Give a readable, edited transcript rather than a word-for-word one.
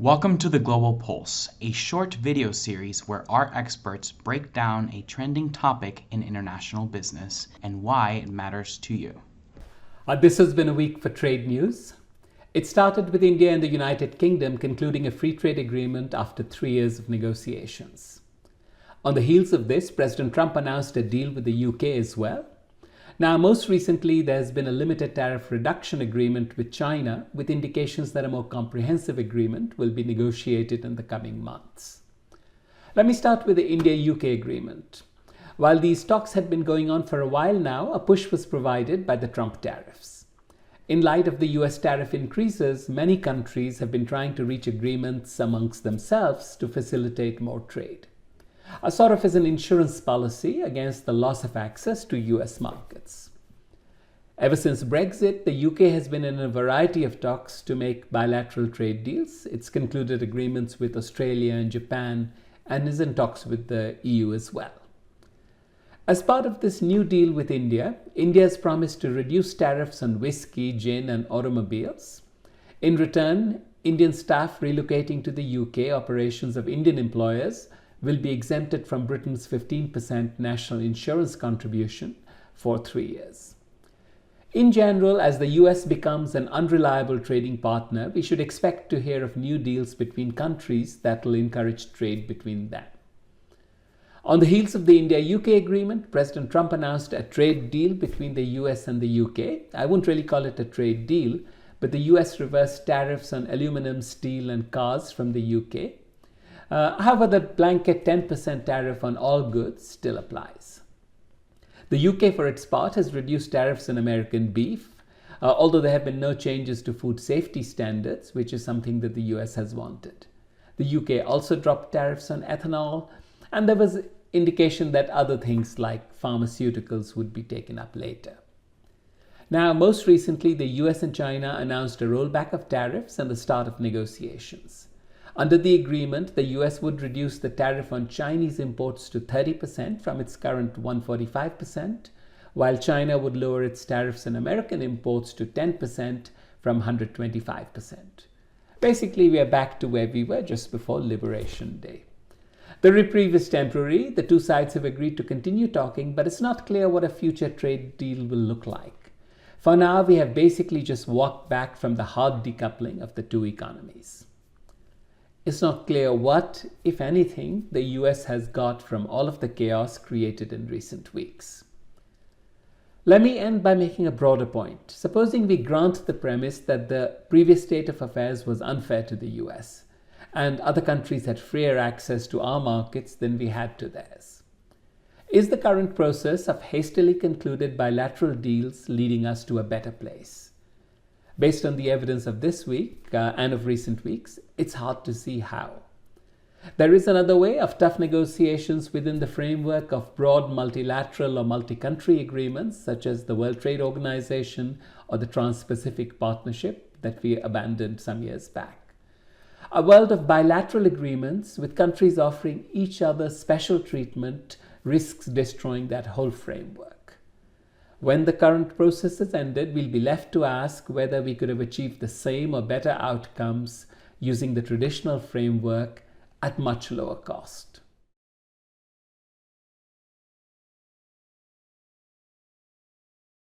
Welcome to the Global Pulse, a short video series where our experts break down a trending topic in international business and why it matters to you. This has been a week for trade news. It started with India and the United Kingdom concluding a free trade agreement after 3 years of negotiations. On the heels of this, President Trump announced a deal with the UK as well. Now, most recently, there's been a limited tariff reduction agreement with China, with indications that a more comprehensive agreement will be negotiated in the coming months. Let me start with the India-UK agreement. While these talks had been going on for a while now, a push was provided by the Trump tariffs. In light of the US tariff increases, many countries have been trying to reach agreements amongst themselves to facilitate more trade. A sort of as an insurance policy against the loss of access to US markets. Ever since Brexit, the UK has been in a variety of talks to make bilateral trade deals. It's concluded agreements with Australia and Japan and is in talks with the EU as well. As part of this new deal with India, India has promised to reduce tariffs on whiskey, gin and automobiles. In return, Indian staff relocating to the UK, operations of Indian employers, will be exempted from Britain's 15% national insurance contribution for 3 years. In general, as the US becomes an unreliable trading partner, we should expect to hear of new deals between countries that will encourage trade between them. On the heels of the India-UK agreement, President Trump announced a trade deal between the US and the UK. I wouldn't really call it a trade deal, but the US reversed tariffs on aluminum, steel and cars from the UK. However, the blanket 10% tariff on all goods still applies. The UK, for its part, has reduced tariffs on American beef, although there have been no changes to food safety standards, which is something that the US has wanted. The UK also dropped tariffs on ethanol, and there was indication that other things like pharmaceuticals would be taken up later. Now, most recently, the US and China announced a rollback of tariffs and the start of negotiations. Under the agreement, the US would reduce the tariff on Chinese imports to 30% from its current 145%, while China would lower its tariffs on American imports to 10% from 125%. Basically, we are back to where we were just before Liberation Day. The reprieve is temporary. The two sides have agreed to continue talking, but it's not clear what a future trade deal will look like. For now, we have basically just walked back from the hard decoupling of the two economies. It's not clear what, if anything, the US has got from all of the chaos created in recent weeks. Let me end by making a broader point. Supposing we grant the premise that the previous state of affairs was unfair to the US, and other countries had freer access to our markets than we had to theirs. Is the current process of hastily concluded bilateral deals leading us to a better place? Based on the evidence of this week and of recent weeks, it's hard to see how. There is another way of tough negotiations within the framework of broad multilateral or multi-country agreements, such as the World Trade Organization or the Trans-Pacific Partnership that we abandoned some years back. A world of bilateral agreements with countries offering each other special treatment risks destroying that whole framework. When the current process is ended, we'll be left to ask whether we could have achieved the same or better outcomes using the traditional framework at much lower cost.